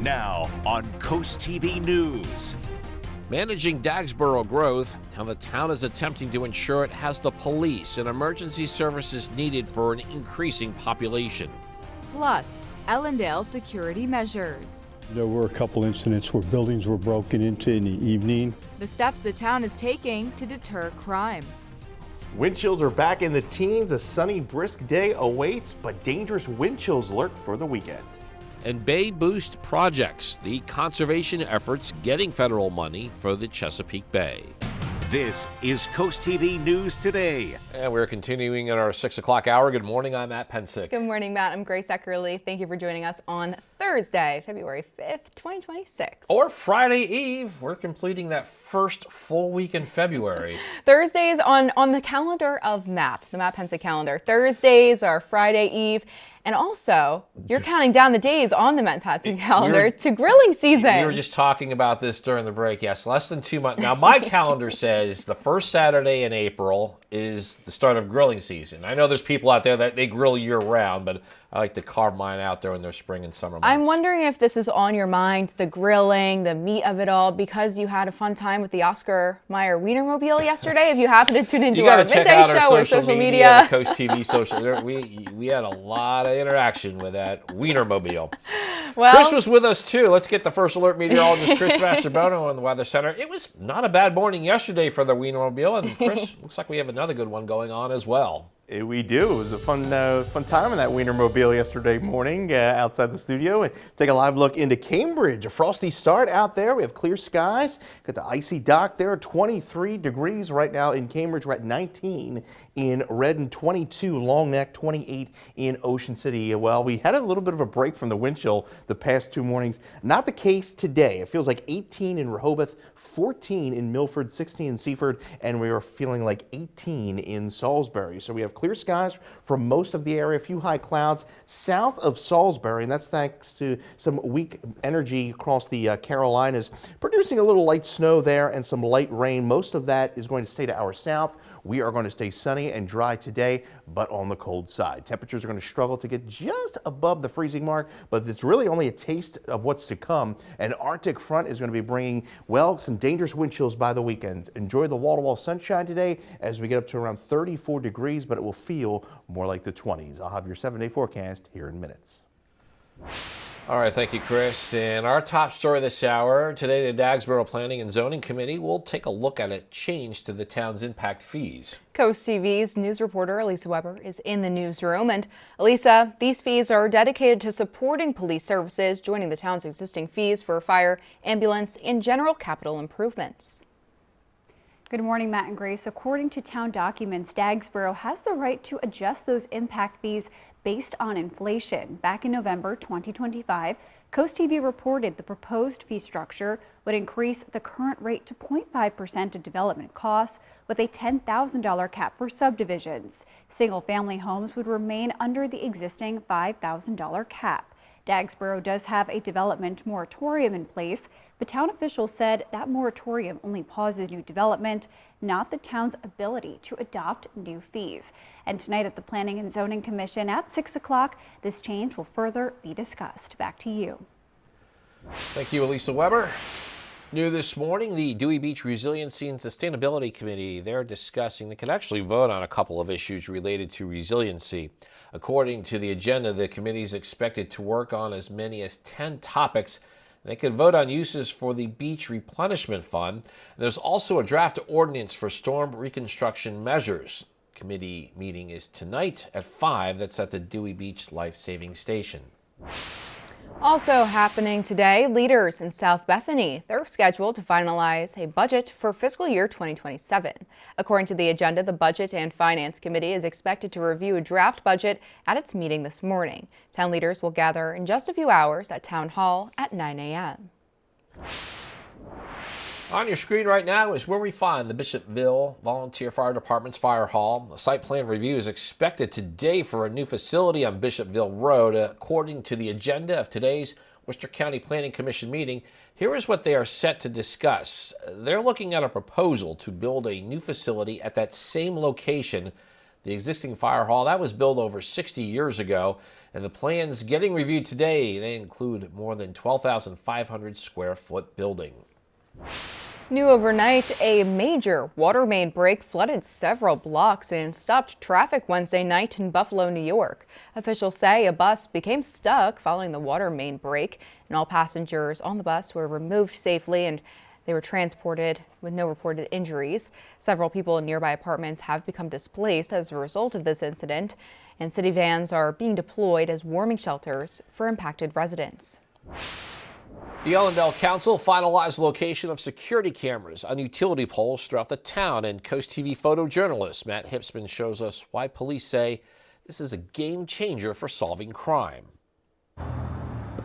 Now on CoastTV News. Managing Dagsboro growth, how the town is attempting to ensure it has the police and emergency services needed for an increasing population. Plus, Ellendale security measures. There were a couple incidents where buildings were broken into in the evening. The steps the town is taking to deter crime. Wind chills are back in the teens. A sunny, brisk day awaits, but dangerous wind chills lurk for the weekend. And Bay Boost projects, the conservation efforts getting federal money for the Chesapeake Bay. This is CoastTV News Today. And we're continuing in our 6 o'clock hour. Good morning, I'm Matt Pensick. Good morning, Matt. I'm Grace Eckerly. Thank you for joining us on Thursday, February 5th, 2026. Or Friday Eve. We're completing that first full week in February. Thursdays on the calendar of Matt, the Matt Pensick calendar. Thursdays are Friday Eve. And also, you're counting down the days on the Matt Pensick calendar to grilling season. We were just talking about this during the break. Yes, less than 2 months. Now, my calendar says the first Saturday in April is the start of grilling season. I know there's people out there that they grill year-round, but I like to carve mine out during their spring and summer months. I'm wondering if this is on your mind, the grilling, the meat of it all, because you had a fun time with the Oscar Mayer Wienermobile yesterday. If you happen to tune into our midday show or social media. Coast TV social. We had a lot of interaction with that Wienermobile. Well, Chris was with us too. Let's get the first alert meteorologist Chris Mastrobono in the Weather Center. It was not a bad morning yesterday for the Wienermobile, and Chris, looks like we have another good one going on as well. We do. It was a fun time in that Wienermobile yesterday morning outside the studio. And take a live look into Cambridge. A frosty start out there. We have clear skies. Got the icy dock there. 23 degrees right now in Cambridge. We're at 19 in Redden, 22 Long Neck, 28 in Ocean City. Well, we had a little bit of a break from the wind chill the past 2 mornings. Not the case today. It feels like 18 in Rehoboth, 14 in Milford, 16 in Seaford, and we are feeling like 18 in Salisbury. So we have clear skies for most of the area, a few high clouds south of Salisbury, and that's thanks to some weak energy across the Carolinas, producing a little light snow there and some light rain. Most of that is going to stay to our south. We are going to stay sunny and dry today, but on the cold side. Temperatures are going to struggle to get just above the freezing mark, but it's really only a taste of what's to come. An Arctic front is going to be bringing, well, some dangerous wind chills by the weekend. Enjoy the wall-to-wall sunshine today as we get up to around 34 degrees, but it will feel more like the 20s. I'll have your 7-day forecast here in minutes. All right, thank you, Chris. And our top story this hour, today the Dagsboro Planning and Zoning Committee will take a look at a change to the town's impact fees. Coast TV's news reporter Elisa Weber is in the newsroom. And Elisa, these fees are dedicated to supporting police services, joining the town's existing fees for fire, ambulance, and general capital improvements. Good morning, Matt and Grace. According to town documents, Dagsboro has the right to adjust those impact fees based on inflation. Back in November 2025, Coast TV reported the proposed fee structure would increase the current rate to 0.5% of development costs with a $10,000 cap for subdivisions. Single-family homes would remain under the existing $5,000 cap. Dagsboro does have a development moratorium in place, but town officials said that moratorium only pauses new development, not the town's ability to adopt new fees. And tonight at the Planning and Zoning Commission at 6 o'clock, this change will further be discussed. Back to you. Thank you, Elisa Weber. New this morning, the Dewey Beach Resiliency and Sustainability Committee, they can actually vote on a couple of issues related to resiliency. According to the agenda, the committee is expected to work on as many as 10 topics. They could vote on uses for the Beach Replenishment Fund. There's also a draft ordinance for storm reconstruction measures. Committee meeting is tonight at 5. That's at the Dewey Beach Life Saving Station. Also happening today, leaders in South Bethany, they're scheduled to finalize a budget for fiscal year 2027. According to the agenda, the Budget and Finance Committee is expected to review a draft budget at its meeting this morning. Town leaders will gather in just a few hours at Town Hall at 9 a.m. On your screen right now is where we find the Bishopville Volunteer Fire Department's fire hall. A site plan review is expected today for a new facility on Bishopville Road. According to the agenda of today's Worcester County Planning Commission meeting, here is what they are set to discuss. They're looking at a proposal to build a new facility at that same location The existing fire hall, that was built over 60 years ago, and the plans getting reviewed today, they include more than 12,500 square foot building. New overnight, a major water main break flooded several blocks and stopped traffic Wednesday night in Buffalo, New York. Officials say a bus became stuck following the water main break, and all passengers on the bus were removed safely and they were transported with no reported injuries. Several people in nearby apartments have become displaced as a result of this incident, and city vans are being deployed as warming shelters for impacted residents. The Ellendale Council finalized the location of security cameras on utility poles throughout the town, and CoastTV photojournalist Matt Hipsman shows us why police say this is a game changer for solving crime.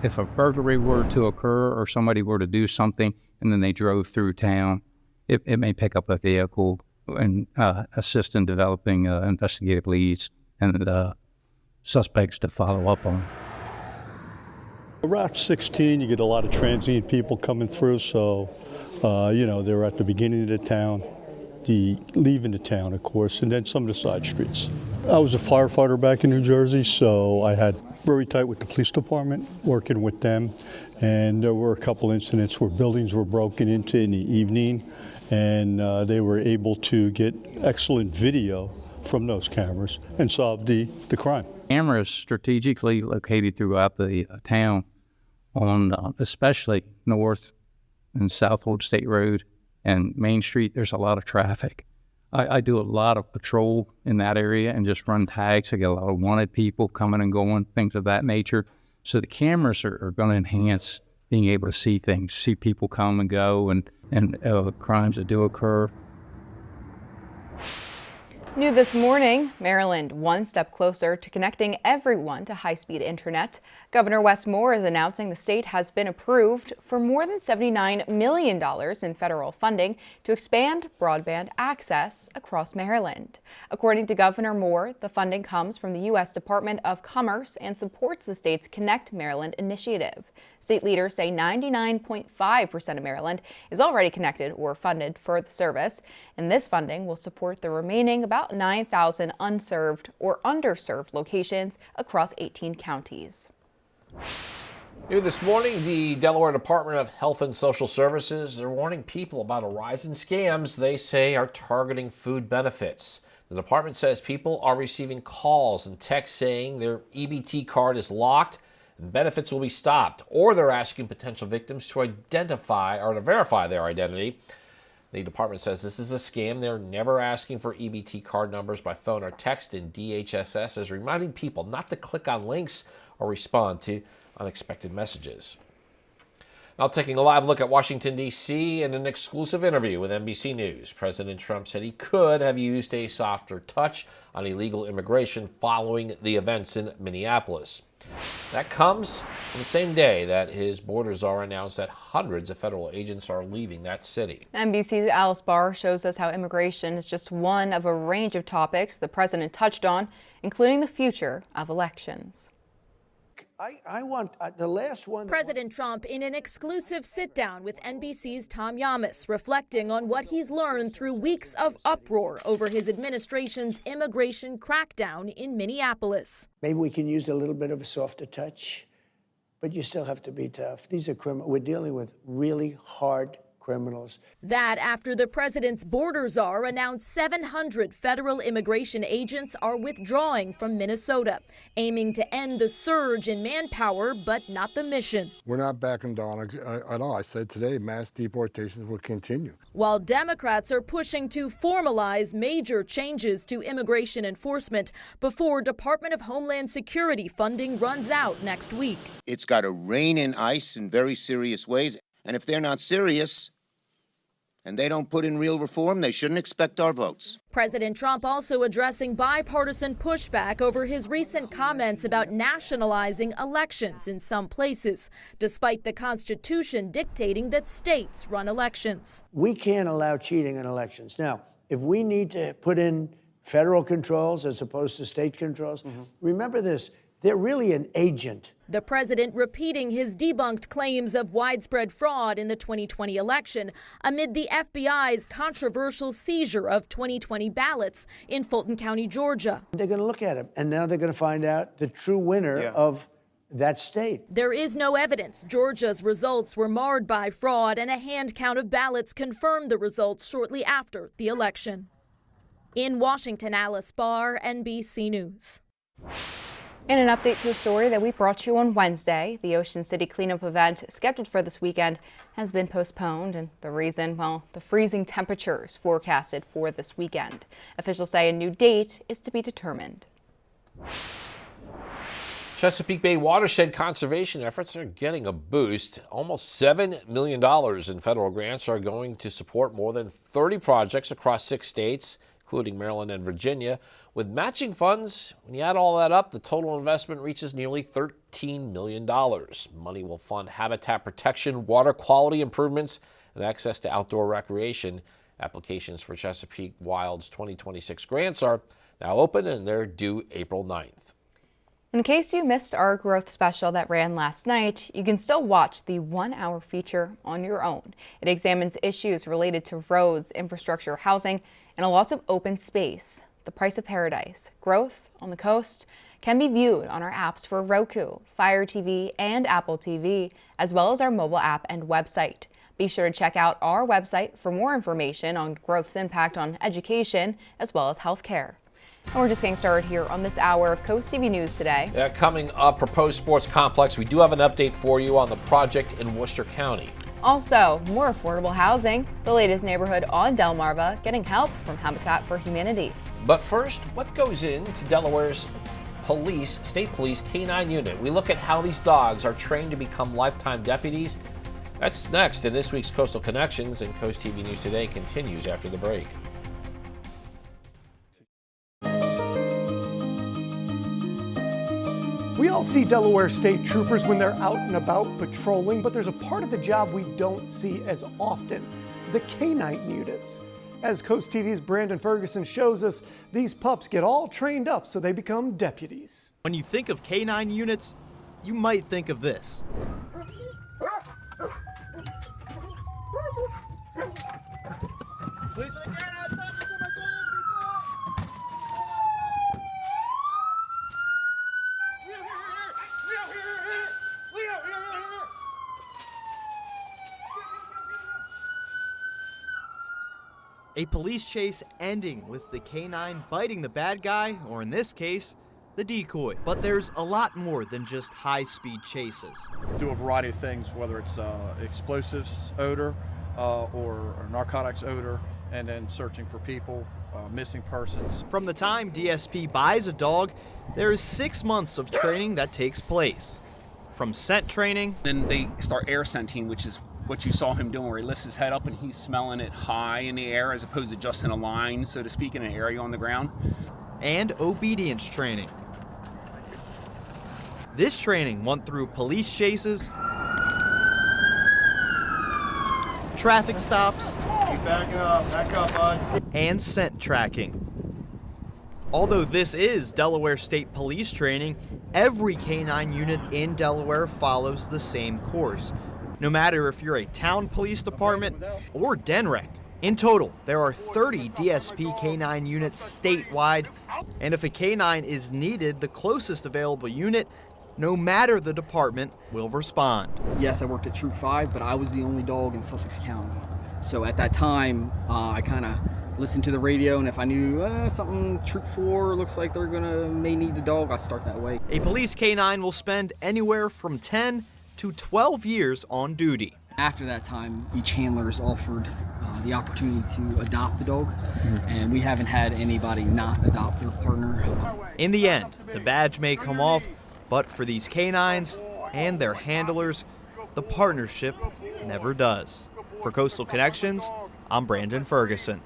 If a burglary were to occur or somebody were to do something and then they drove through town, it may pick up a vehicle and assist in developing investigative leads and suspects to follow up on. Route 16, you get a lot of transient people coming through, so, they're at the beginning of the town, leaving the town, of course, and then some of the side streets. I was a firefighter back in New Jersey, so I had very tight with the police department, working with them, and there were a couple incidents where buildings were broken into in the evening, and they were able to get excellent video from those cameras and solve the crime. Cameras strategically located throughout the town on especially North and South Old State Road and Main Street. There's a lot of traffic. I do a lot of patrol in that area and just run tags. I get a lot of wanted people coming and going, things of that nature. So the cameras are going to enhance being able to see things, see people come and go and crimes that do occur. New this morning, Maryland one step closer to connecting everyone to high-speed internet. Governor Wes Moore is announcing the state has been approved for more than $79 million in federal funding to expand broadband access across Maryland. According to Governor Moore, the funding comes from the U.S. Department of Commerce and supports the state's Connect Maryland initiative. State leaders say 99.5% of Maryland is already connected or funded for the service, and this funding will support the remaining about 9,000 unserved or underserved locations across 18 counties. New this morning, the Delaware Department of Health and Social Services are warning people about a rise in scams they say are targeting food benefits. The department says people are receiving calls and texts saying their EBT card is locked and benefits will be stopped, or they're asking potential victims to identify or to verify their identity. The department says this is a scam. They're never asking for EBT card numbers by phone or text, and DHSS is reminding people not to click on links or respond to unexpected messages. Now taking a live look at Washington, D.C. in an exclusive interview with NBC News, President Trump said he could have used a softer touch on illegal immigration following the events in Minneapolis. That comes on the same day that his border czar announced that hundreds of federal agents are leaving that city. NBC's Alice Barr shows us how immigration is just one of a range of topics the president touched on, including the future of elections. I want the last one. President Trump in an exclusive sit-down with NBC's Tom Yamas, reflecting on what he's learned through weeks of uproar over his administration's immigration crackdown in Minneapolis. Maybe we can use a little bit of a softer touch, but you still have to be tough. These are criminals. We're dealing with really hard criminals. That after the president's border czar announced 700 federal immigration agents are withdrawing from Minnesota, aiming to end the surge in manpower, but not the mission. We're not backing down at all. I said today mass deportations will continue. While Democrats are pushing to formalize major changes to immigration enforcement before Department of Homeland Security funding runs out next week. It's got to rein in ICE in very serious ways, and if they're not serious, and they don't put in real reform, they shouldn't expect our votes. President Trump also addressing bipartisan pushback over his recent comments about nationalizing elections in some places, despite the Constitution dictating that states run elections. We can't allow cheating in elections. Now, if we need to put in federal controls as opposed to state controls, remember this, they're really an agent The president repeating his debunked claims of widespread fraud in the 2020 election amid the FBI's controversial seizure of 2020 ballots in Fulton County, Georgia. They're going to look at him, and now they're going to find out the true winner of that state. There is no evidence Georgia's results were marred by fraud, and a hand count of ballots confirmed the results shortly after the election. In Washington, Alice Barr, NBC News. In an update to a story that we brought you on Wednesday, the Ocean City cleanup event scheduled for this weekend has been postponed, and the reason, well, the freezing temperatures forecasted for this weekend. Officials say a new date is to be determined. Chesapeake Bay watershed conservation efforts are getting a boost. Almost $7 million in federal grants are going to support more than 30 projects across 6 states, including Maryland and Virginia. With matching funds, when you add all that up, the total investment reaches nearly $13 million. Money will fund habitat protection, water quality improvements, and access to outdoor recreation. Applications for Chesapeake Wild's 2026 grants are now open, and they're due April 9th. In case you missed our growth special that ran last night, you can still watch the 1-hour feature on your own. It examines issues related to roads, infrastructure, housing, and a loss of open space. The Price of Paradise, growth on the coast, can be viewed on our apps for Roku, Fire TV, and Apple TV, as well as our mobile app and website. Be sure to check out our website for more information on growth's impact on education as well as healthcare. And we're just getting started here on this hour of Coast TV News today. Coming up, proposed sports complex. We do have an update for you on the project in Worcester County. Also, more affordable housing, the latest neighborhood on Delmarva getting help from Habitat for Humanity. But first, what goes into Delaware's state police K-9 unit? We look at how these dogs are trained to become lifetime deputies. That's next in this week's Coastal Connections, and Coast TV News Today continues after the break. We all see Delaware State Troopers when they're out and about patrolling, but there's a part of the job we don't see as often, the K-9 units. As Coast TV's Brandon Ferguson shows us, these pups get all trained up so they become deputies. When you think of K-9 units, you might think of this. A police chase ending with the K-9 biting the bad guy, or in this case, the decoy. But there's a lot more than just high-speed chases. Do a variety of things, whether it's explosives odor or narcotics odor, and then searching for people, missing persons. From the time DSP buys a dog, there is 6 months of training that takes place. From scent training. Then they start air scenting, which is what you saw him doing, where he lifts his head up and he's smelling it high in the air as opposed to just in a line, so to speak, in an area on the ground. And obedience training. This training went through police chases, traffic stops, Keep back up, bud. And scent tracking. Although this is Delaware State Police training, every K-9 unit in Delaware follows the same course. No matter if you're a town police department or DENREC. In total, there are 30 DSP K-9 units statewide, and if a K-9 is needed, the closest available unit, no matter the department, will respond. Yes, I worked at Troop 5, but I was the only dog in Sussex County. So at that time, I kind of listened to the radio, and if I knew something Troop 4 looks like they're may need a dog, I'd start that way. A police K-9 will spend anywhere from 10 to 12 years on duty. After that time, each handler is offered the opportunity to adopt the dog, and we haven't had anybody not adopt their partner. In the end, the badge may come off, but for these K-9s and their handlers, the partnership never does. For Coastal Connections, I'm Brandon Ferguson.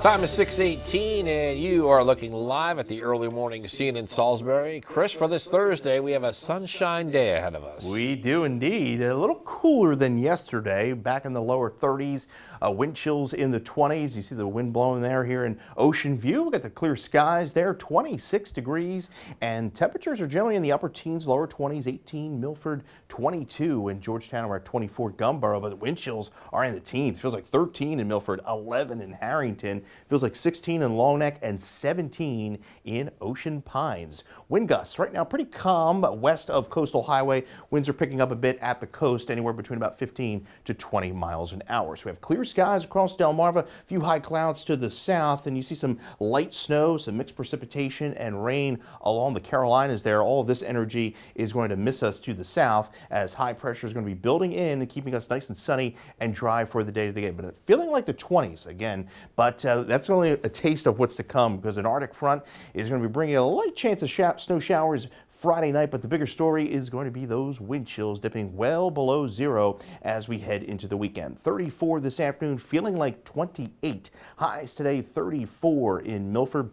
Time is 6:18, and you are looking live at the early morning scene in Salisbury. Chris, for this Thursday, we have a sunshine day ahead of us. We do indeed. A little cooler than yesterday, back in the lower 30s. Wind chills in the 20s. You see the wind blowing there here in Ocean View. We've got the clear skies there, 26 degrees, and temperatures are generally in the upper teens, lower 20s, 18 Milford, 22 in Georgetown. We're at 24 Gumboro, but the wind chills are in the teens. Feels like 13 in Milford, 11 in Harrington. Feels like 16 in Long Neck and 17 in Ocean Pines. Wind gusts right now pretty calm west of Coastal Highway. Winds are picking up a bit at the coast, anywhere between about 15 to 20 miles an hour. So we have clear skies across Delmarva, a few high clouds to the south, and you see some light snow, some mixed precipitation and rain along the Carolinas there. All of this energy is going to miss us to the south as high pressure is going to be building in and keeping us nice and sunny and dry for the day today. But feeling like the 20s again, but that's only a taste of what's to come, because an Arctic front is going to be bringing a light chance of snow showers Friday night, but the bigger story is going to be those wind chills dipping well below zero as we head into the weekend. 34 this afternoon, feeling like 28. Highs today, 34 in Milford.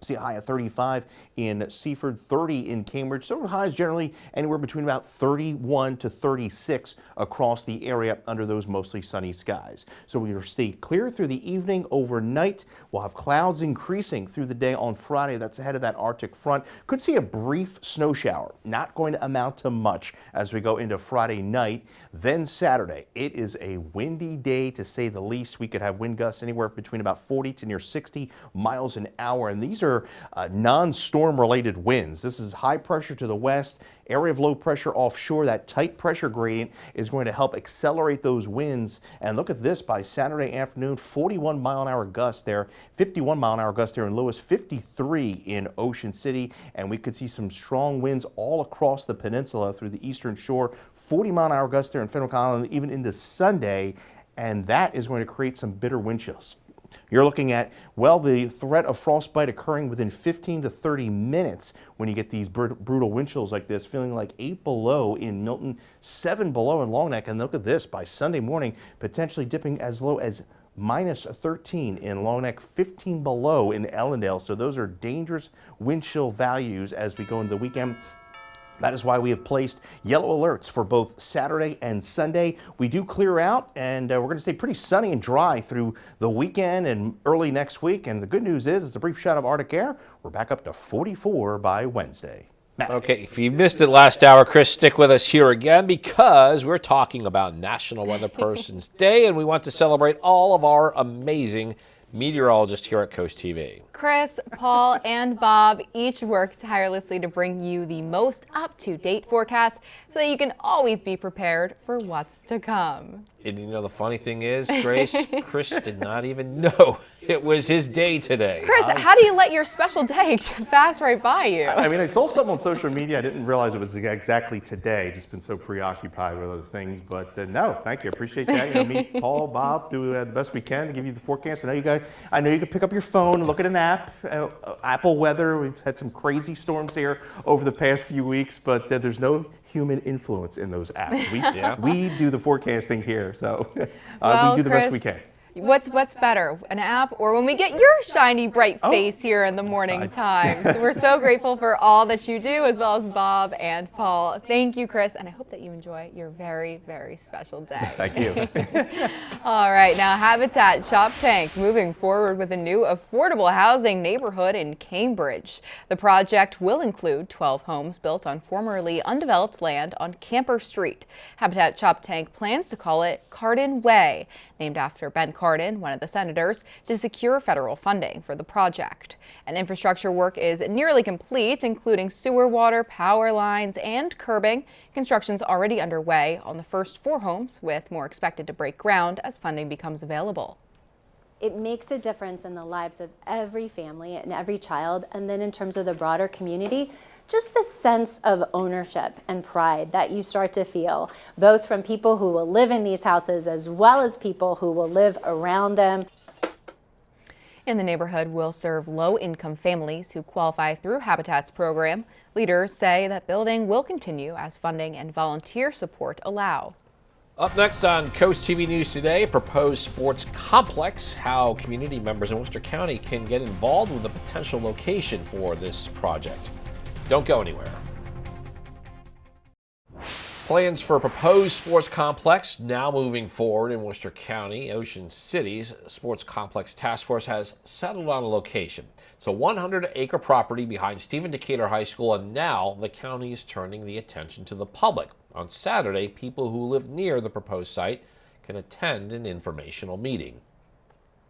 See a high of 35 in Seaford, 30 in Cambridge. So highs generally anywhere between about 31 to 36 across the area under those mostly sunny skies. So we will stay clear through the evening. Overnight, we'll have clouds increasing through the day on Friday. That's ahead of that Arctic front. Could see a brief snow shower. Not going to amount to much as we go into Friday night. Then Saturday, it is a windy day to say the least. We could have wind gusts anywhere between about 40 to near 60 miles an hour. And these are non-storm related winds. This is high pressure to the west, area of low pressure offshore. That tight pressure gradient is going to help accelerate those winds. And look at this, by Saturday afternoon, 41 mile an hour gust there, 51 mile an hour gust there in Lewis, 53 in Ocean City. And we could see some strong winds all across the peninsula through the eastern shore, 40 mile an hour gust there in Fenwick Island, even into Sunday. And that is going to create some bitter wind chills. You're looking at, well, the threat of frostbite occurring within 15 to 30 minutes when you get these brutal wind chills like this, feeling like 8 below in Milton, 7 below in Long Neck. And look at this, by Sunday morning, potentially dipping as low as minus 13 in Long Neck, 15 below in Ellendale. So those are dangerous wind chill values as we go into the weekend. That is why we have placed yellow alerts for both Saturday and Sunday. We do clear out, and we're going to stay pretty sunny and dry through the weekend and early next week. And the good news is, it's a brief shot of Arctic air. We're back up to 44 by Wednesday. Matt. Okay, if you missed it last hour, Chris, stick with us here again, because we're talking about National Weather Person's Day, and we want to celebrate all of our amazing meteorologists here at Coast TV. Chris, Paul, and Bob each work tirelessly to bring you the most up-to-date forecast so that you can always be prepared for what's to come. And you know, the funny thing is, Grace, Chris did not even know it was his day today. Chris, how do you let your special day just pass right by you? I mean, I saw something on social media. I didn't realize it was exactly today. Just been so preoccupied with other things. But no, thank you. I appreciate that. You know, me, Paul, Bob, do the best we can to give you the forecast. I know you can pick up your phone and look at an app. Apple weather. We've had some crazy storms here over the past few weeks, but there's no human influence in those apps. We do the forecasting here, so well, we do the Chris, best we can. What's better, an app or when we get your shiny, bright face here in the morning times? So we're so grateful for all that you do, as well as Bob and Paul. Thank you, Chris, and I hope that you enjoy your very, very special day. Thank you. All right, now Habitat Chop Tank moving forward with a new affordable housing neighborhood in Cambridge. The project will include 12 homes built on formerly undeveloped land on Camper Street. Habitat Chop Tank plans to call it Cardin Way, named after Ben Cardin, one of the senators, to secure federal funding for the project. And infrastructure work is nearly complete, including sewer, water, power lines, and curbing. Construction's already underway on the first 4 homes, with more expected to break ground as funding becomes available. It makes a difference in the lives of every family and every child, and then in terms of the broader community, just the sense of ownership and pride that you start to feel, both from people who will live in these houses as well as people who will live around them. And the neighborhood will serve low-income families who qualify through Habitat's program. Leaders say that building will continue as funding and volunteer support allow. Up next on Coast TV News Today, proposed sports complex, how community members in Worcester County can get involved with the potential location for this project. Don't go anywhere. Plans for a proposed sports complex now moving forward in Worcester County. Ocean City's Sports Complex Task Force has settled on a location. It's a 100-acre property behind Stephen Decatur High School, and now the county is turning the attention to the public. On Saturday, people who live near the proposed site can attend an informational meeting.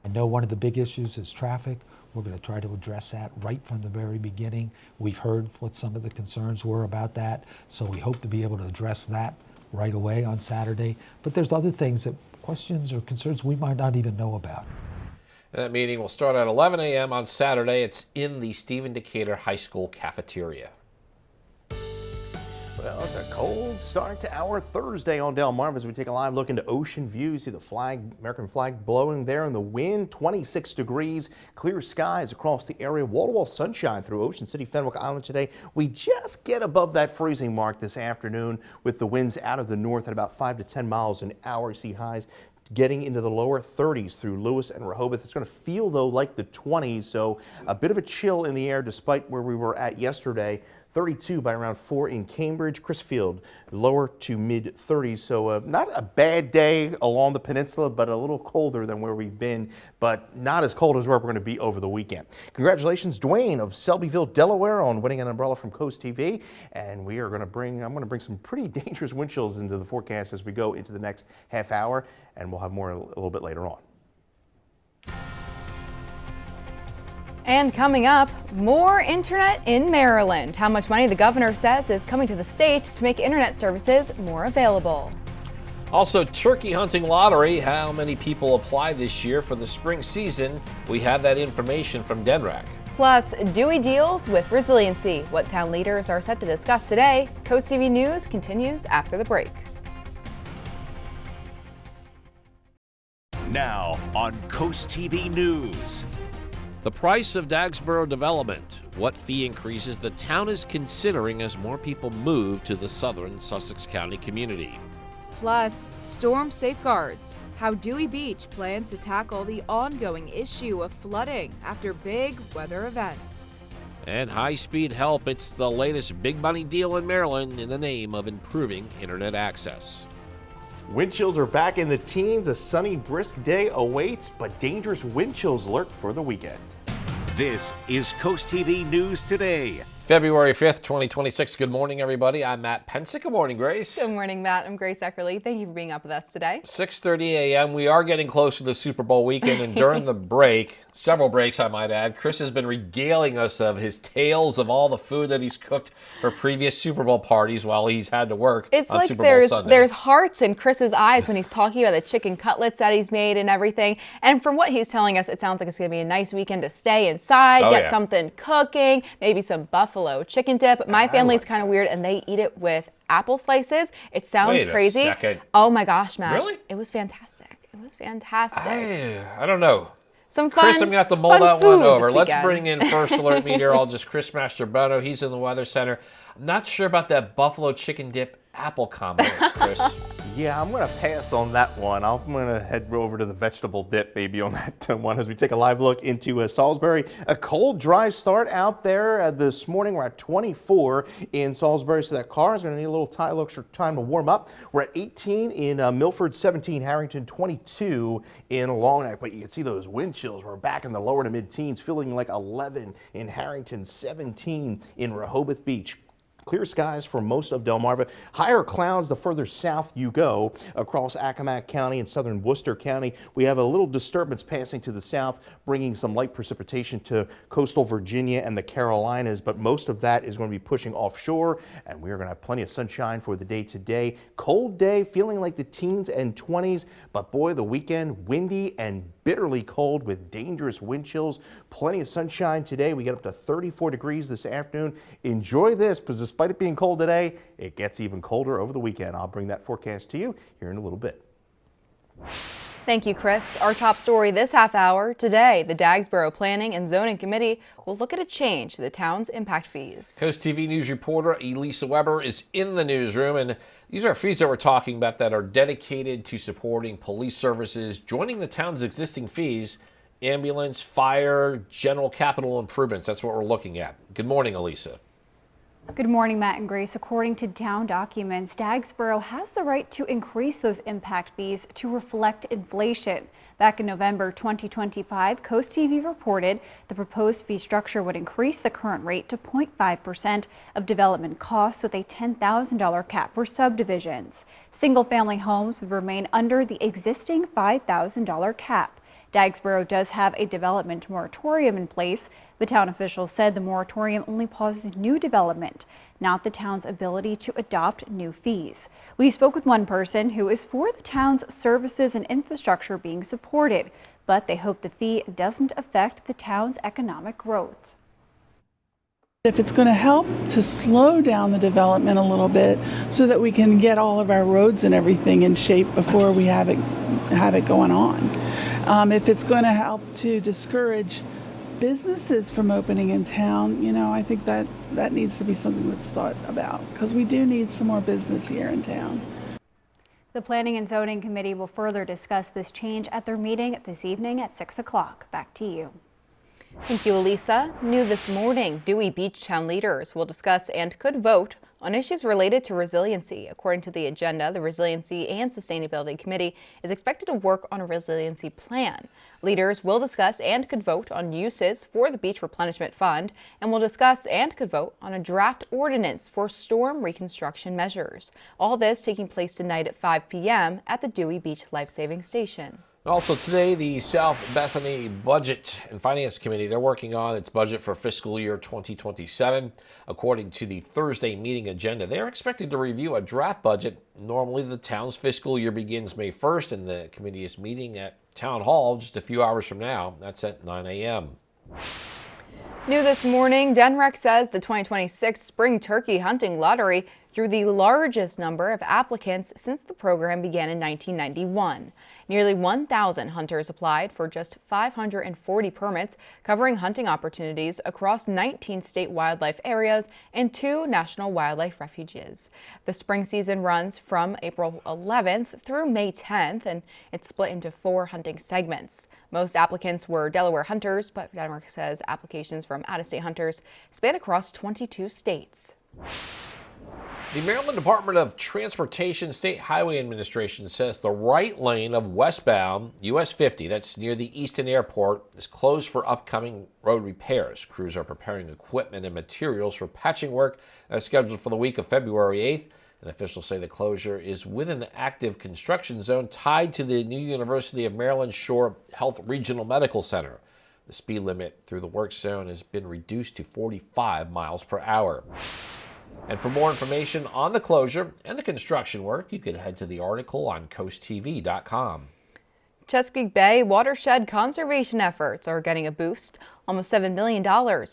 I know one of the big issues is traffic. We're going to try to address that right from the very beginning. We've heard what some of the concerns were about that, so we hope to be able to address that right away on Saturday. But there's other things, that questions or concerns we might not even know about. That meeting will start at 11 a.m. on Saturday. It's in the Stephen Decatur High School cafeteria. Well, it's a cold start to our Thursday on Delmarva as we take a live look into ocean view. You see the flag, American flag blowing there in the wind, 26 degrees, clear skies across the area, wall-to-wall sunshine through Ocean City, Fenwick Island today. We just get above that freezing mark this afternoon with the winds out of the north at about 5 to 10 miles an hour. You see highs getting into the lower 30s through Lewis and Rehoboth. It's going to feel, though, like the 20s, so a bit of a chill in the air despite where we were at yesterday. 32 by around 4 in Cambridge, Crisfield, lower to mid 30s. So not a bad day along the peninsula, but a little colder than where we've been, but not as cold as where we're going to be over the weekend. Congratulations, Dwayne of Selbyville, Delaware, on winning an umbrella from Coast TV. And we are going to I'm going to bring some pretty dangerous wind chills into the forecast as we go into the next half hour, and we'll have more a little bit later on. And coming up, more internet in Maryland. How much money the governor says is coming to the state to make internet services more available. Also, turkey hunting lottery. How many people apply this year for the spring season? We have that information from DENRAC. Plus, Dewey deals with resiliency. What town leaders are set to discuss today. Coast TV News continues after the break. Now on Coast TV News. The price of Dagsboro development. What fee increases the town is considering as more people move to the southern Sussex County community. Plus, storm safeguards. How Dewey Beach plans to tackle the ongoing issue of flooding after big weather events. And high-speed help. It's the latest big money deal in Maryland in the name of improving internet access. Wind chills are back in the teens. A sunny, brisk day awaits, but dangerous wind chills lurk for the weekend. This is Coast TV News Today. February 5th, 2026. Good morning, everybody. I'm Matt Pensick. Good morning, Grace. Good morning, Matt. I'm Grace Eckerly. Thank you for being up with us today. 6:30 a.m. We are getting close to the Super Bowl weekend, and during the break, several breaks I might add, Chris has been regaling us of his tales of all the food that he's cooked for previous Super Bowl parties while he's had to work it's on like Super Bowl Sunday. There's hearts in Chris's eyes when he's talking about the chicken cutlets that he's made and everything. And from what he's telling us, it sounds like it's going to be a nice weekend to stay inside, get something cooking, maybe some buffalo chicken dip. My family's kind of weird, and they eat it with apple slices. It sounds crazy. Wait a second. Oh my gosh, Matt. Really? It was fantastic. It was fantastic. I don't know. Some fun, Chris, I'm going to have to mull that one over. Let's weekend. bring in First Alert meteorologist Chris Mastrobono. He's in the Weather Center. I'm not sure about that buffalo chicken dip apple combo, Chris. Yeah, I'm going to pass on that one. I'm going to head over to the vegetable dip maybe on that one as we take a live look into Salisbury. A cold, dry start out there this morning. We're at 24 in Salisbury, so that car is going to need a little extra time to warm up. We're at 18 in Milford, 17 Harrington, 22 in Long Neck. But you can see those wind chills. We're back in the lower to mid-teens, feeling like 11 in Harrington, 17 in Rehoboth Beach. Clear skies for most of Delmarva. Higher clouds the further south you go across Accomack County and southern Worcester County. We have a little disturbance passing to the south, bringing some light precipitation to coastal Virginia and the Carolinas, but most of that is going to be pushing offshore, and we are going to have plenty of sunshine for the day today. Cold day, feeling like the teens and 20s, but boy, the weekend windy and bitterly cold with dangerous wind chills. Plenty of sunshine today. We get up to 34 degrees this afternoon. Enjoy this, because despite it being cold today, it gets even colder over the weekend. I'll bring that forecast to you here in a little bit. Thank you, Chris. Our top story this half hour today, the Dagsboro Planning and Zoning Committee will look at a change to the town's impact fees. Coast TV News reporter Elisa Weber is in the newsroom, and these are fees that we're talking about that are dedicated to supporting police services, joining the town's existing fees, ambulance, fire, general capital improvements. That's what we're looking at. Good morning, Elisa. Good morning, Matt and Grace. According to town documents, Dagsboro has the right to increase those impact fees to reflect inflation. Back in November 2025, CoastTV reported the proposed fee structure would increase the current rate to 0.5% of development costs with a $10,000 cap for subdivisions. Single-family homes would remain under the existing $5,000 cap. Dagsboro does have a development moratorium in place, but town officials said the moratorium only pauses new development, not the town's ability to adopt new fees. We spoke with one person who is for the town's services and infrastructure being supported, but they hope the fee doesn't affect the town's economic growth. If it's going to help to slow down the development a little bit so that we can get all of our roads and everything in shape before we have it going on. If it's going to help to discourage businesses from opening in town, you know, I think that needs to be something that's thought about because we do need some more business here in town. The Planning and Zoning Committee will further discuss this change at their meeting this evening at 6 o'clock. Back to you. Thank you, Elisa. New this morning, Dewey Beach town leaders will discuss and could vote on issues related to resiliency. According to the agenda, the Resiliency and Sustainability Committee is expected to work on a resiliency plan. Leaders will discuss and could vote on uses for the Beach Replenishment Fund and will discuss and could vote on a draft ordinance for storm reconstruction measures. All this taking place tonight at 5 p.m. at the Dewey Beach Life Saving Station. Also today, the South Bethany Budget and Finance Committee, they're working on its budget for fiscal year 2027. According to the Thursday meeting agenda, they're expected to review a draft budget. Normally, the town's fiscal year begins May 1st, and the committee is meeting at Town Hall just a few hours from now. That's at 9 a.m. New this morning, DenRec says the 2026 Spring Turkey Hunting Lottery drew the largest number of applicants since the program began in 1991. Nearly 1,000 hunters applied for just 540 permits, covering hunting opportunities across 19 state wildlife areas and 2 national wildlife refuges. The spring season runs from April 11th through May 10th, and it's split into 4 hunting segments. Most applicants were Delaware hunters, but DenRec says applications from out-of-state hunters span across 22 states. The Maryland Department of Transportation State Highway Administration says the right lane of westbound US 50, that's near the Easton Airport, is closed for upcoming road repairs. Crews are preparing equipment and materials for patching work that's scheduled for the week of February 8th. And officials say the closure is within an active construction zone tied to the new University of Maryland Shore Health Regional Medical Center. The speed limit through the work zone has been reduced to 45 miles per hour. And for more information on the closure and the construction work, you can head to the article on coasttv.com. Chesapeake Bay watershed conservation efforts are getting a boost. Almost $7 million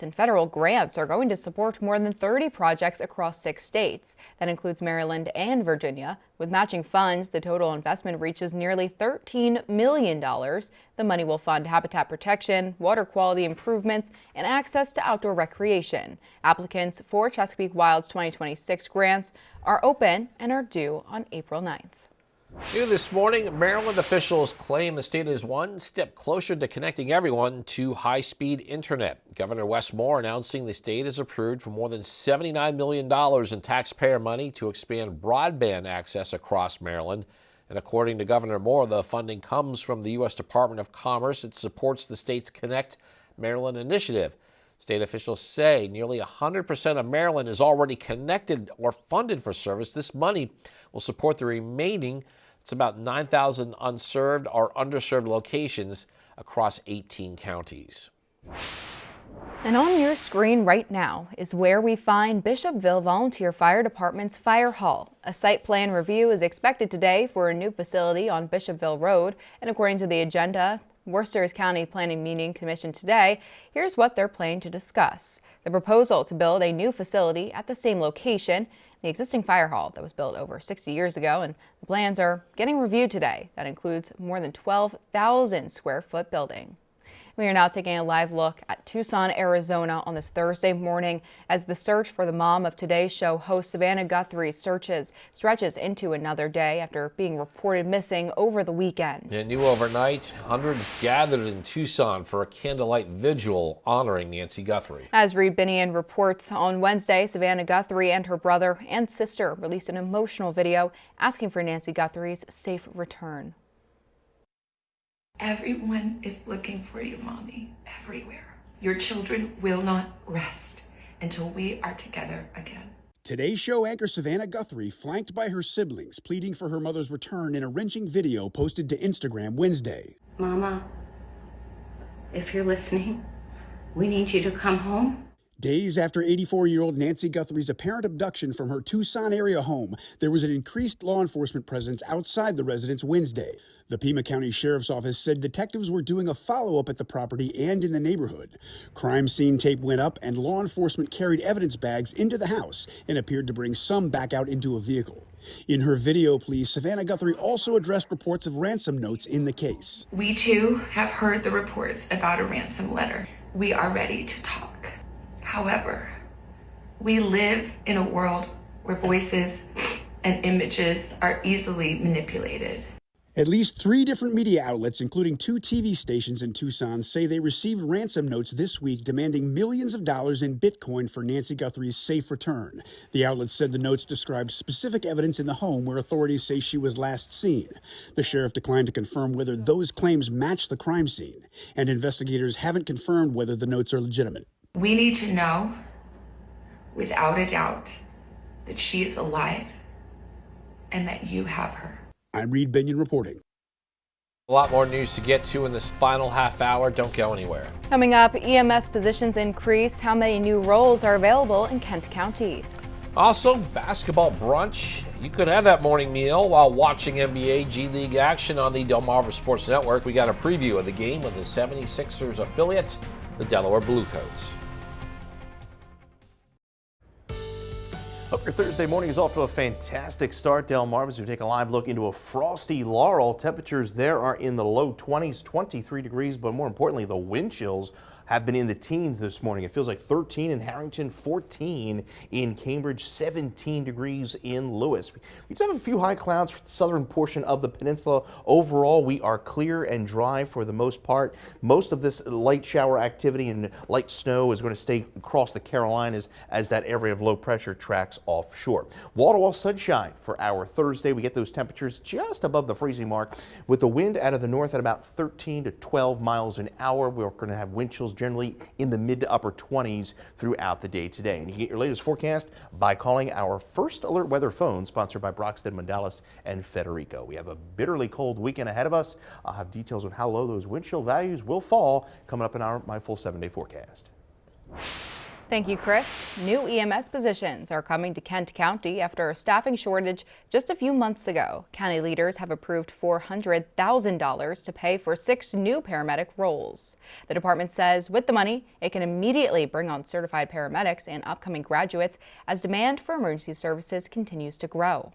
in federal grants are going to support more than 30 projects across 6 states. That includes Maryland and Virginia. With matching funds, the total investment reaches nearly $13 million. The money will fund habitat protection, water quality improvements, and access to outdoor recreation. Applicants for Chesapeake Wild's 2026 grants are open and are due on April 9th. New this morning, Maryland officials claim the state is one step closer to connecting everyone to high-speed internet. Governor Wes Moore announcing the state has approved for more than $79 million in taxpayer money to expand broadband access across Maryland. And according to Governor Moore, the funding comes from the U.S. Department of Commerce. It supports the state's Connect Maryland initiative. State officials say nearly 100% of Maryland is already connected or funded for service. This money will support the remaining, it's about 9,000 unserved or underserved locations across 18 counties. And on your screen right now is where we find Bishopville Volunteer Fire Department's Fire Hall. A site plan review is expected today for a new facility on Bishopville Road. And according to the agenda, Worcester County Planning Meeting Commission today, here's what they're planning to discuss. The proposal to build a new facility at the same location. the existing fire hall that was built over 60 years ago, and the plans are getting reviewed today. That includes more than 12,000 square foot building. We are now taking a live look at Tucson, Arizona on this Thursday morning as the search for the mom of Today's Show host Savannah Guthrie stretches into another day after being reported missing over the weekend. And new overnight, hundreds gathered in Tucson for a candlelight vigil honoring Nancy Guthrie. As Reed Binion reports, on Wednesday, Savannah Guthrie and her brother and sister released an emotional video asking for Nancy Guthrie's safe return. Everyone is looking for you, Mommy, everywhere. Your children will not rest until we are together again. Today's Show anchor Savannah Guthrie, flanked by her siblings, pleading for her mother's return in a wrenching video posted to Instagram Wednesday. Mama, if you're listening, we need you to come home. Days after 84-year-old Nancy Guthrie's apparent abduction from her Tucson area home, there was an increased law enforcement presence outside the residence Wednesday. The Pima County Sheriff's Office said detectives were doing a follow-up at the property and in the neighborhood. Crime scene tape went up and law enforcement carried evidence bags into the house and appeared to bring some back out into a vehicle. In her video plea, Savannah Guthrie also addressed reports of ransom notes in the case. We too have heard the reports about a ransom letter. We are ready to talk. However, we live in a world where voices and images are easily manipulated. At least 3 different media outlets, including 2 TV stations in Tucson, say they received ransom notes this week demanding millions of dollars in Bitcoin for Nancy Guthrie's safe return. The outlets said the notes described specific evidence in the home where authorities say she was last seen. The sheriff declined to confirm whether those claims match the crime scene, and investigators haven't confirmed whether the notes are legitimate. We need to know, without a doubt, that she is alive and that you have her. I'm Reed Binion reporting. A lot more news to get to in this final half hour. Don't go anywhere. Coming up, EMS positions increase. How many new roles are available in Kent County? Also, basketball brunch. You could have that morning meal while watching NBA G League action on the Delmarva Sports Network. We got a preview of the game with the 76ers affiliate, the Delaware Bluecoats. Hope your Thursday morning is off to a fantastic start. Delmarva, as we take a live look into a frosty Laurel. Temperatures there are in the low 20s, 23 degrees, but more importantly, the wind chills have been in the teens this morning. It feels like 13 in Harrington, 14 in Cambridge, 17 degrees in Lewis. We just have a few high clouds for the southern portion of the peninsula. Overall, we are clear and dry for the most part. Most of this light shower activity and light snow is going to stay across the Carolinas as that area of low pressure tracks offshore. Wall-to-wall sunshine for our Thursday. We get those temperatures just above the freezing mark with the wind out of the north at about 13 to 12 miles an hour. We're going to have wind chills generally in the mid to upper 20s throughout the day today. And you get your latest forecast by calling our First Alert Weather phone, sponsored by Brockstead, Mandalis, and Federico. We have a bitterly cold weekend ahead of us. I'll have details on how low those wind chill values will fall coming up in my full 7-day forecast. Thank you, Chris. New EMS positions are coming to Kent County after a staffing shortage just a few months ago. County leaders have approved $400,000 to pay for 6 new paramedic roles. The department says with the money, it can immediately bring on certified paramedics and upcoming graduates as demand for emergency services continues to grow.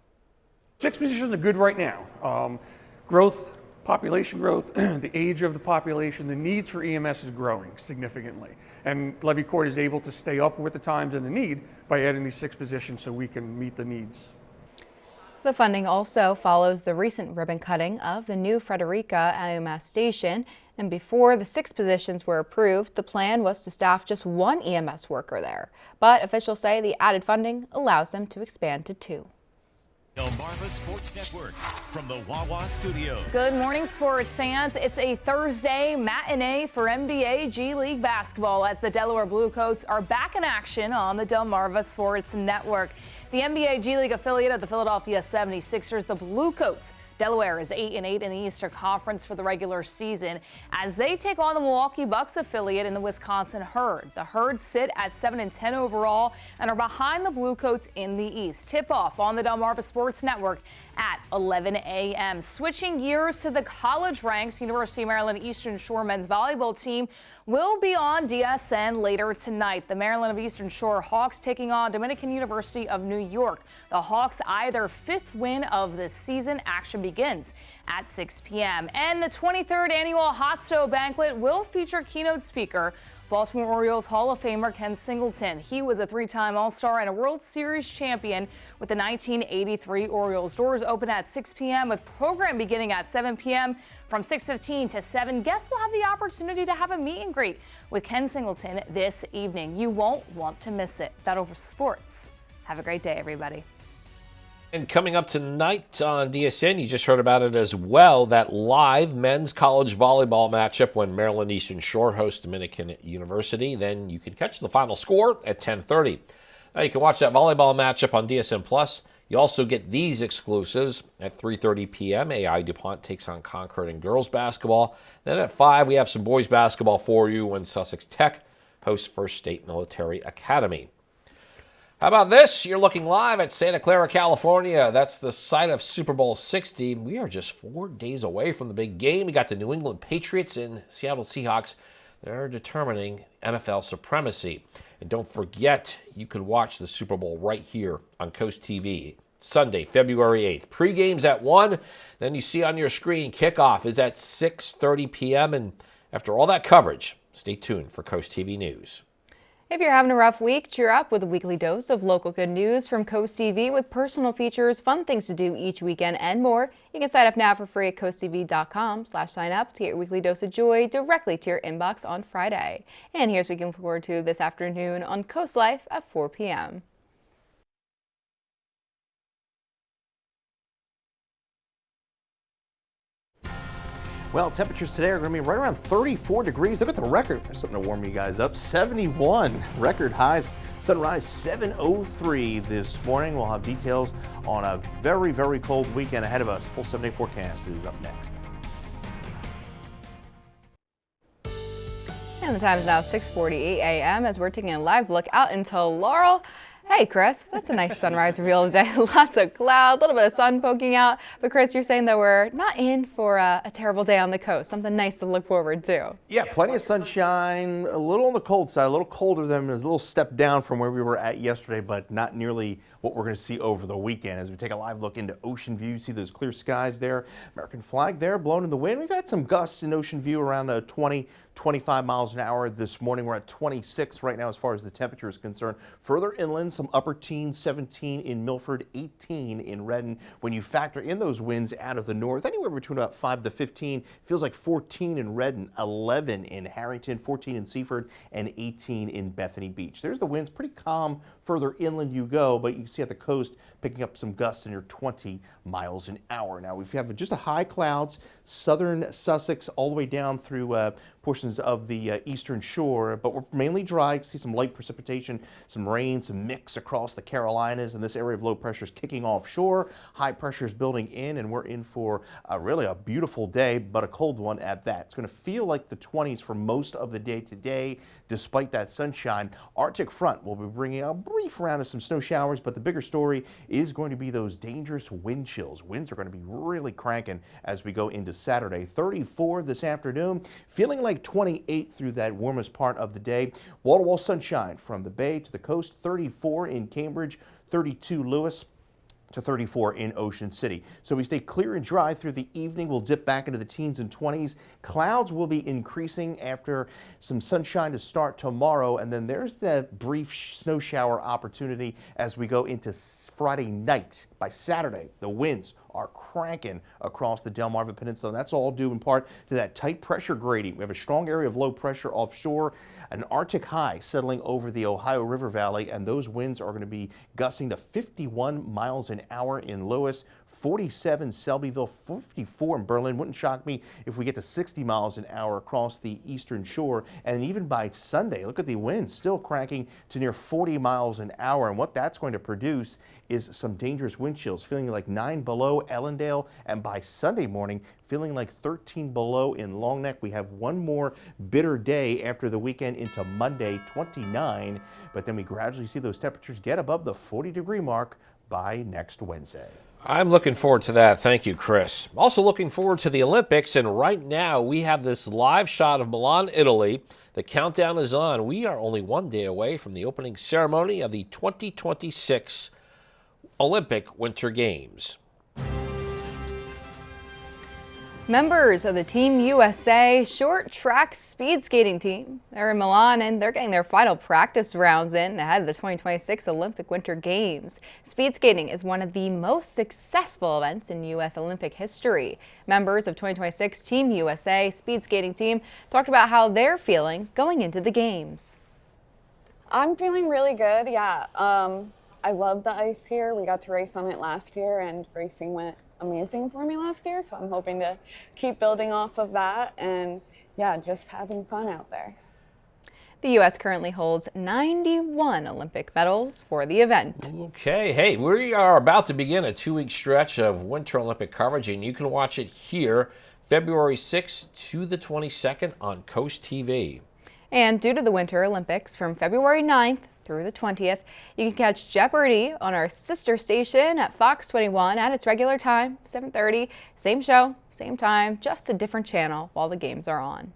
6 positions are good right now. Population growth, the age of the population, the needs for EMS is growing significantly. And Levy Court is able to stay up with the times and the need by adding these 6 positions so we can meet the needs. The funding also follows the recent ribbon cutting of the new Frederica EMS station. And before the 6 positions were approved, the plan was to staff just 1 EMS worker there. But officials say the added funding allows them to expand to 2. Delmarva Sports Network from the Wawa Studios. Good morning, sports fans. It's a Thursday matinee for NBA G League basketball as the Delaware Bluecoats are back in action on the Delmarva Sports Network. The NBA G League affiliate of the Philadelphia 76ers, the Bluecoats, Delaware is 8-8 in the Eastern Conference for the regular season as they take on the Milwaukee Bucks affiliate in the Wisconsin Herd. The Herd sit at 7-10 overall and are behind the Bluecoats in the East. Tip-off on the Delmarva Sports Network at 11 a.m. Switching gears to the college ranks, University of Maryland Eastern Shore men's volleyball team will be on DSN later tonight. The Maryland of Eastern Shore Hawks taking on Dominican University of New York. The Hawks eye their 5th win of the season. Action begins at 6 p.m. And the 23rd annual Hot Stove Banquet will feature keynote speaker Baltimore Orioles Hall of Famer Ken Singleton. He was a 3-time All-Star and a World Series champion with the 1983 Orioles. Doors open at 6 p.m. with program beginning at 7 p.m. From 6:15 to 7, guests will have the opportunity to have a meet and greet with Ken Singleton this evening. You won't want to miss it. That over sports. Have a great day, everybody. And coming up tonight on DSN, you just heard about it as well, that live men's college volleyball matchup when Maryland Eastern Shore hosts Dominican University. Then you can catch the final score at 10:30. Now you can watch that volleyball matchup on DSN+. You also get these exclusives at 3:30 p.m. AI DuPont takes on Concord in girls basketball. Then at 5, we have some boys basketball for you when Sussex Tech hosts First State Military Academy. How about this? You're looking live at Santa Clara, California. That's the site of Super Bowl 60. We are just 4 days away from the big game. We got the New England Patriots and Seattle Seahawks. They're determining NFL supremacy. And don't forget, you can watch the Super Bowl right here on CoastTV. Sunday, February 8th. Pre-game's at 1. Then you see on your screen, kickoff is at 6:30 p.m. And after all that coverage, stay tuned for CoastTV News. If you're having a rough week, cheer up with a weekly dose of local good news from Coast TV with personal features, fun things to do each weekend, and more. You can sign up now for free at coasttv.com/sign up to get your weekly dose of joy directly to your inbox on Friday. And here's what we can look forward to this afternoon on Coast Life at 4 p.m. Well, temperatures today are going to be right around 34 degrees. Look at the record. There's something to warm you guys up. 71 record highs. Sunrise 7:03 this morning. We'll have details on a very, very cold weekend ahead of us. Full 7-day forecast is up next. And the time is now 6:48 a.m. as we're taking a live look out into Laurel. Hey, Chris, that's a nice sunrise reveal today. Lots of cloud, a little bit of sun poking out. But Chris, you're saying that we're not in for a terrible day on the coast. Something nice to look forward to. Yeah, plenty of sunshine, a little on the cold side, a little colder than a little step down from where we were at yesterday, but not nearly what we're going to see over the weekend. As we take a live look into Ocean View, see those clear skies there. American flag there blowing in the wind. We've had some gusts in Ocean View around 20-25 miles an hour this morning. We're at 26 right now as far as the temperature is concerned. Further inland, some upper teens, 17 in Milford, 18 in Redden. When you factor in those winds out of the north, anywhere between about 5 to 15, feels like 14 in Redden, 11 in Harrington, 14 in Seaford, and 18 in Bethany Beach. There's the winds, pretty calm further inland you go, but you can see at the coast picking up some gusts near 20 miles an hour. Now we have just a high clouds, southern Sussex all the way down through portions of the eastern shore, but we're mainly dry. You can see some light precipitation, some rain, some mix across the Carolinas, and this area of low pressure is kicking offshore. High pressure is building in, and we're in for really a beautiful day, but a cold one at that. It's going to feel like the 20s for most of the day today, despite that sunshine. Arctic front will be bringing a brief round of some snow showers, but the bigger story is going to be those dangerous wind chills. Winds are going to be really cranking as we go into Saturday. 34 this afternoon, feeling like 28 through that warmest part of the day. Wall-to-wall sunshine from the bay to the coast. 34 in Cambridge, 32 Lewis, to 34 in Ocean City. So we stay clear and dry through the evening. We'll dip back into the teens and 20s. Clouds will be increasing after some sunshine to start tomorrow, and then there's that brief snow shower opportunity as we go into Friday night. By Saturday, the winds are cranking across the Delmarva Peninsula. And that's all due in part to that tight pressure gradient. We have a strong area of low pressure offshore, an Arctic high settling over the Ohio River Valley, and those winds are going to be gusting to 51 miles an hour in Lewis, 47 Selbyville, 54 in Berlin. Wouldn't shock me if we get to 60 miles an hour across the eastern shore. And even by Sunday, look at the winds still cranking to near 40 miles an hour. And what that's going to produce is some dangerous wind chills, feeling like 9 below Ellendale. And by Sunday morning, feeling like 13 below in Long Neck. We have one more bitter day after the weekend into Monday, 29. But then we gradually see those temperatures get above the 40-degree mark by next Wednesday. I'm looking forward to that. Thank you, Chris. Also looking forward to the Olympics, and right now we have this live shot of Milan, Italy. The countdown is on. We are only one day away from the opening ceremony of the 2026 Olympic Winter Games. Members of the Team USA short track speed skating team, they're in Milan and they're getting their final practice rounds in ahead of the 2026 Olympic Winter Games. Speed skating is one of the most successful events in U.S. Olympic history. Members of 2026 Team USA speed skating team talked about how they're feeling going into the games. I'm feeling really good, yeah. I love the ice here. We got to race on it last year and racing went amazing for me last year, so I'm hoping to keep building off of that and yeah, just having fun out there. The U.S. currently holds 91 Olympic medals for the event. Okay, hey, we are about to begin a 2-week stretch of Winter Olympic coverage, and you can watch it here February 6th to the 22nd on CoastTV. And due to the Winter Olympics from February 9th through the 20th, you can catch Jeopardy on our sister station at Fox 21 at its regular time, 7:30. Same show, same time, just a different channel while the games are on.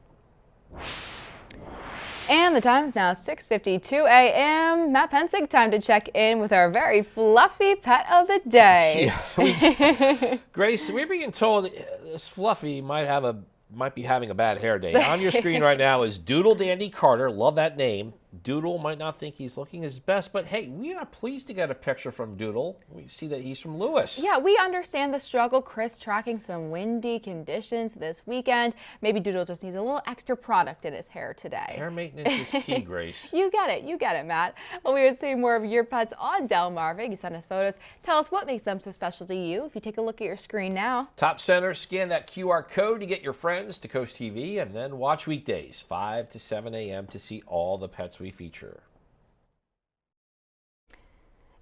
And the time is now 6:52 a.m. Matt Pensig, time to check in with our very fluffy pet of the day. Yeah, Grace, we're being told this Fluffy might be having a bad hair day. On your screen right now is Doodle Dandy Carter. Love that name. Doodle might not think he's looking his best, but hey, we are pleased to get a picture from Doodle. We see that he's from Lewis. Yeah, we understand the struggle. Chris tracking some windy conditions this weekend. Maybe Doodle just needs a little extra product in his hair today. Hair maintenance is key, Grace. You get it, Matt. Well, we would see more of your pets on Delmarva. You send us photos. Tell us what makes them so special to you if you take a look at your screen now. Top center, scan that QR code to get your friends to CoastTV, and then watch weekdays 5 to 7 a.m. to see all the pets we feature.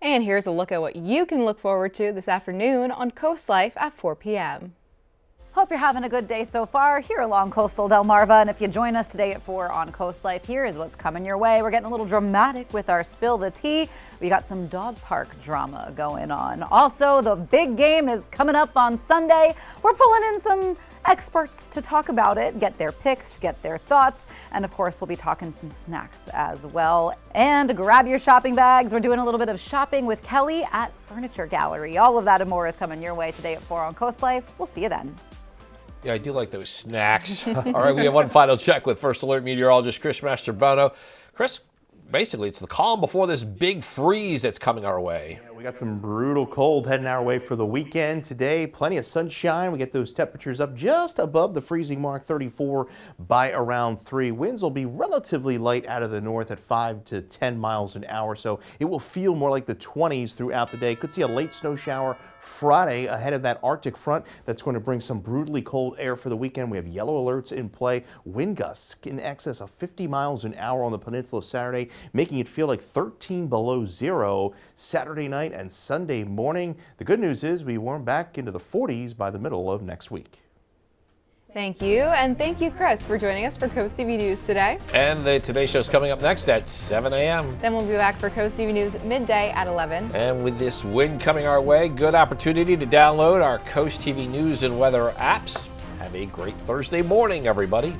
And here's a look at what you can look forward to this afternoon on Coast Life at 4 p.m. Hope you're having a good day so far here along coastal Delmarva. And if you join us today at 4 on Coast Life, here is what's coming your way. We're getting a little dramatic with our Spill the Tea. We got some dog park drama going on. Also, the big game is coming up on Sunday. We're pulling in some experts to talk about it, get their picks, get their thoughts, and of course we'll be talking some snacks as well. And grab your shopping bags. We're doing a little bit of shopping with Kelly at Furniture Gallery. All of that and more is coming your way today at 4 on Coast Life. We'll see you then. Yeah, I do like those snacks. All right, we have one final check with First Alert meteorologist Chris Mastrobono. Chris, basically it's the calm before this big freeze that's coming our way. Yeah, we got some brutal cold heading our way for the weekend today. Plenty of sunshine. We get those temperatures up just above the freezing mark, 34 by around 3. Winds will be relatively light out of the north at 5 to 10 miles an hour, so it will feel more like the 20s throughout the day. Could see a late snow shower Friday ahead of that Arctic front that's going to bring some brutally cold air for the weekend. We have yellow alerts in play. Wind gusts in excess of 50 miles an hour on the peninsula Saturday, making it feel like 13 below zero Saturday night and Sunday morning. The good news is we warm back into the 40s by the middle of next week. Thank you, and thank you, Chris, for joining us for Coast TV News today. And the Today Show's coming up next at 7 a.m. Then we'll be back for Coast TV News midday at 11. And with this wind coming our way, good opportunity to download our Coast TV News and weather apps. Have a great Thursday morning, everybody.